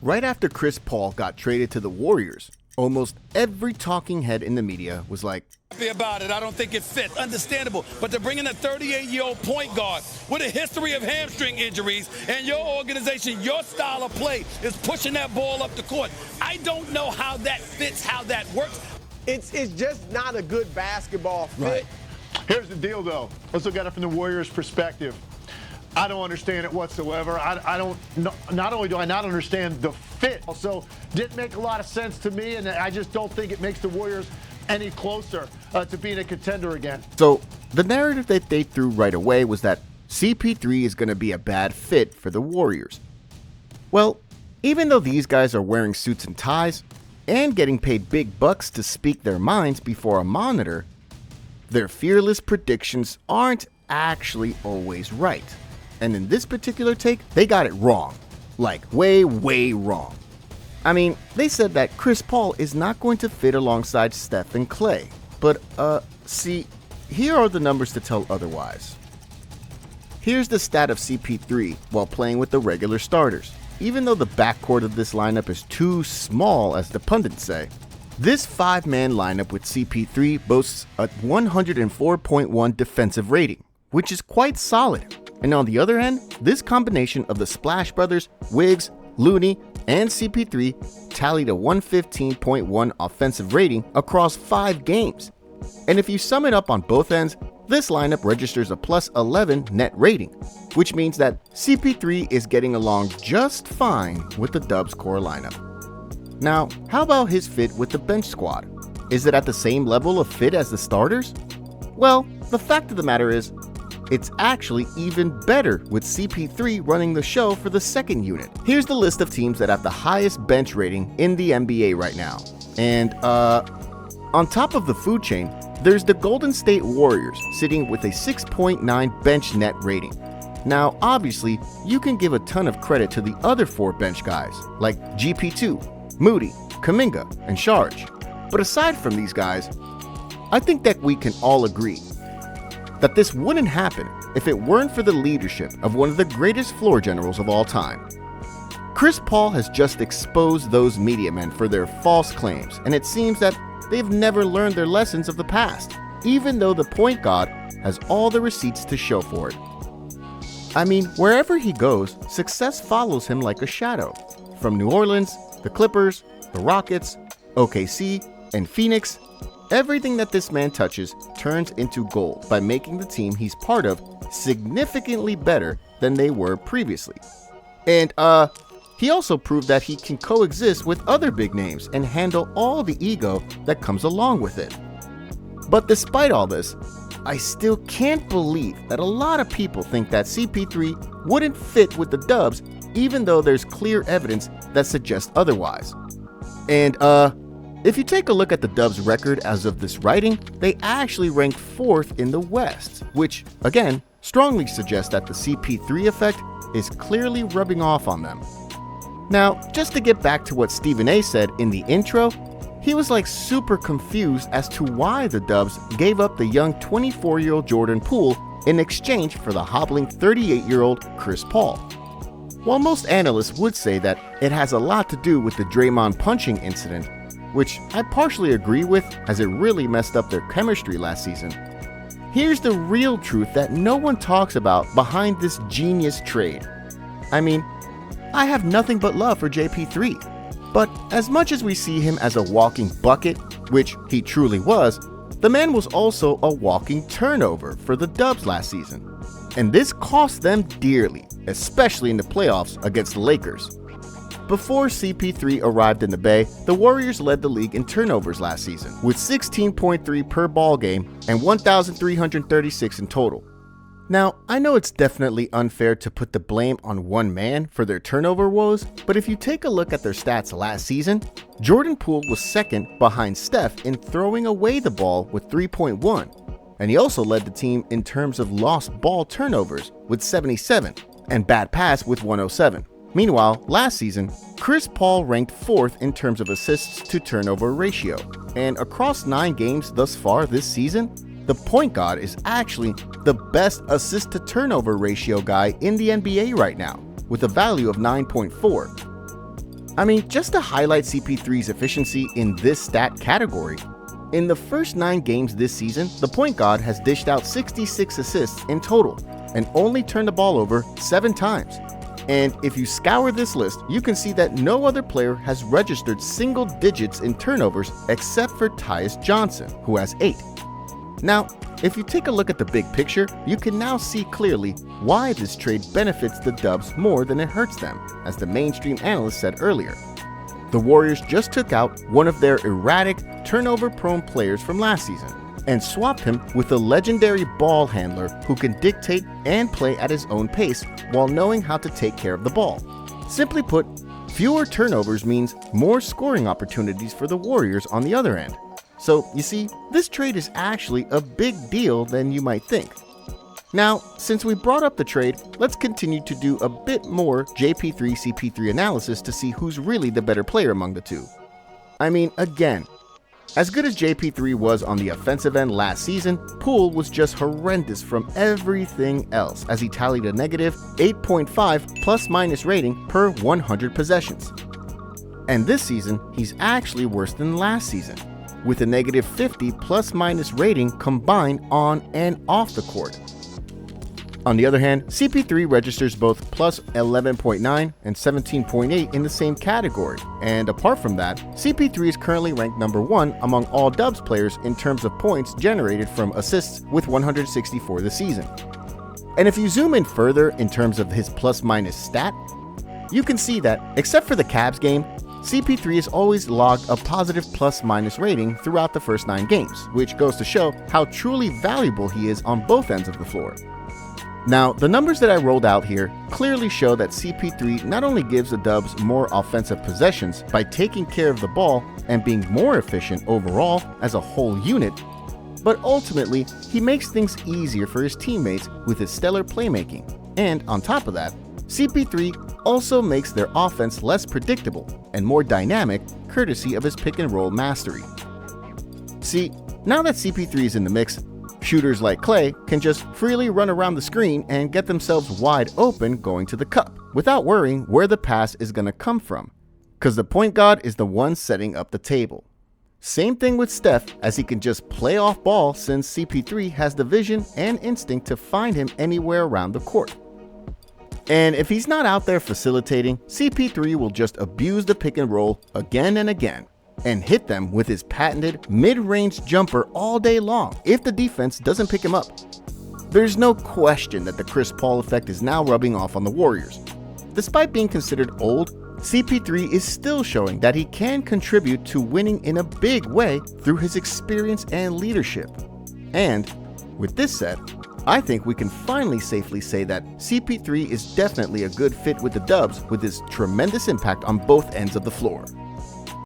Right after Chris Paul got traded to the Warriors, almost every talking head in the media was like, happy about it. I don't think it fits. Understandable. But to bring in a 38-year-old point guard with a history of hamstring injuries and your organization, your style of play is pushing that ball up the court. I don't know how that fits, how that works. It's just not a good basketball fit. Right. Here's the deal, though. Let's look at it from the Warriors' perspective. I don't understand it whatsoever. I don't. Not only do I not understand the fit, also didn't make a lot of sense to me, and I just don't think it makes the Warriors any closer to being a contender again. So the narrative that they threw right away was that CP3 is going to be a bad fit for the Warriors. Well, even though these guys are wearing suits and ties and getting paid big bucks to speak their minds before a monitor, their fearless predictions aren't actually always right. And in this particular take, they got it wrong. Like, way, way wrong. I mean, they said that Chris Paul is not going to fit alongside Steph and Clay. But, see, here are the numbers to tell otherwise. Here's the stat of CP3 while playing with the regular starters. Even though the backcourt of this lineup is too small, as the pundits say, this 5-man lineup with CP3 boasts a 104.1 defensive rating, which is quite solid. And on the other hand, this combination of the Splash Brothers, Wiggs, Looney, and CP3 tallied a 115.1 offensive rating across 5 games. And if you sum it up on both ends, this lineup registers a plus 11 net rating, which means that CP3 is getting along just fine with the Dubs core lineup. Now, how about his fit with the bench squad? Is it at the same level of fit as the starters? Well, the fact of the matter is, it's actually even better with CP3 running the show for the second unit. Here's the list of teams that have the highest bench rating in the NBA right now. And on top of the food chain, there's the Golden State Warriors sitting with a 6.9 bench net rating. Now, obviously, you can give a ton of credit to the other 4 bench guys like GP2, Moody, Kuminga, and Sharge. But aside from these guys, I think that we can all agree that this wouldn't happen if it weren't for the leadership of one of the greatest floor generals of all time. Chris Paul has just exposed those media men for their false claims, and it seems that they've never learned their lessons of the past, even though the point guard has all the receipts to show for it. I mean, wherever he goes, success follows him like a shadow. From New Orleans, the Clippers, the Rockets, OKC, and Phoenix, everything that this man touches turns into gold by making the team he's part of significantly better than they were previously. And he also proved that he can coexist with other big names and handle all the ego that comes along with it. But despite all this, I still can't believe that a lot of people think that CP3 wouldn't fit with the Dubs, even though there's clear evidence that suggests otherwise. And if you take a look at the Dubs' record as of this writing, they actually rank 4th in the West, which, again, strongly suggests that the CP3 effect is clearly rubbing off on them. Now, just to get back to what Stephen A said in the intro, he was like super confused as to why the Dubs gave up the young 24-year-old Jordan Poole in exchange for the hobbling 38-year-old Chris Paul. While most analysts would say that it has a lot to do with the Draymond punching incident, which I partially agree with as it really messed up their chemistry last season, here's the real truth that no one talks about behind this genius trade. I mean, I have nothing but love for JP3, but as much as we see him as a walking bucket, which he truly was, the man was also a walking turnover for the Dubs last season. And this cost them dearly, especially in the playoffs against the Lakers. Before CP3 arrived in the Bay, the Warriors led the league in turnovers last season, with 16.3 per ball game and 1,336 in total. Now, I know it's definitely unfair to put the blame on one man for their turnover woes, but if you take a look at their stats last season, Jordan Poole was second behind Steph in throwing away the ball with 3.1, and he also led the team in terms of lost ball turnovers with 77 and bad pass with 107. Meanwhile, last season, Chris Paul ranked 4th in terms of assists to turnover ratio, and across 9 games thus far this season, the point guard is actually the best assist to turnover ratio guy in the NBA right now, with a value of 9.4. I mean, just to highlight CP3's efficiency in this stat category, in the first 9 games this season, the point guard has dished out 66 assists in total and only turned the ball over 7 times. And if you scour this list, you can see that no other player has registered single digits in turnovers except for Tyus Johnson, who has 8. Now, if you take a look at the big picture, you can now see clearly why this trade benefits the Dubs more than it hurts them, as the mainstream analyst said earlier. The Warriors just took out one of their erratic, turnover-prone players from last season and swapped him with a legendary ball handler who can dictate and play at his own pace while knowing how to take care of the ball. Simply put, fewer turnovers means more scoring opportunities for the Warriors on the other end. So, you see, this trade is actually a big deal than you might think. Now, since we brought up the trade, let's continue to do a bit more JP3-CP3 analysis to see who's really the better player among the two. I mean, again, as good as JP3 was on the offensive end last season, Poole was just horrendous from everything else as he tallied a negative 8.5 plus-minus rating per 100 possessions. And this season, he's actually worse than last season, with a negative 50 plus-minus rating combined on and off the court. On the other hand, CP3 registers both plus 11.9 and 17.8 in the same category, and apart from that, CP3 is currently ranked number 1 among all Dubs players in terms of points generated from assists with 164 this season. And if you zoom in further in terms of his plus-minus stat, you can see that, except for the Cavs game, CP3 has always logged a positive plus-minus rating throughout the first 9 games, which goes to show how truly valuable he is on both ends of the floor. Now, the numbers that I rolled out here clearly show that CP3 not only gives the Dubs more offensive possessions by taking care of the ball and being more efficient overall as a whole unit, but ultimately, he makes things easier for his teammates with his stellar playmaking. And on top of that, CP3 also makes their offense less predictable and more dynamic courtesy of his pick-and-roll mastery. See, now that CP3 is in the mix, shooters like Clay can just freely run around the screen and get themselves wide open going to the cup without worrying where the pass is going to come from, because the point guard is the one setting up the table. Same thing with Steph, as he can just play off ball since CP3 has the vision and instinct to find him anywhere around the court. And if he's not out there facilitating, CP3 will just abuse the pick and roll again and again, and hit them with his patented mid-range jumper all day long if the defense doesn't pick him up. There's no question that the Chris Paul effect is now rubbing off on the Warriors. Despite being considered old, CP3 is still showing that he can contribute to winning in a big way through his experience and leadership. And with this said, I think we can finally safely say that CP3 is definitely a good fit with the Dubs with his tremendous impact on both ends of the floor.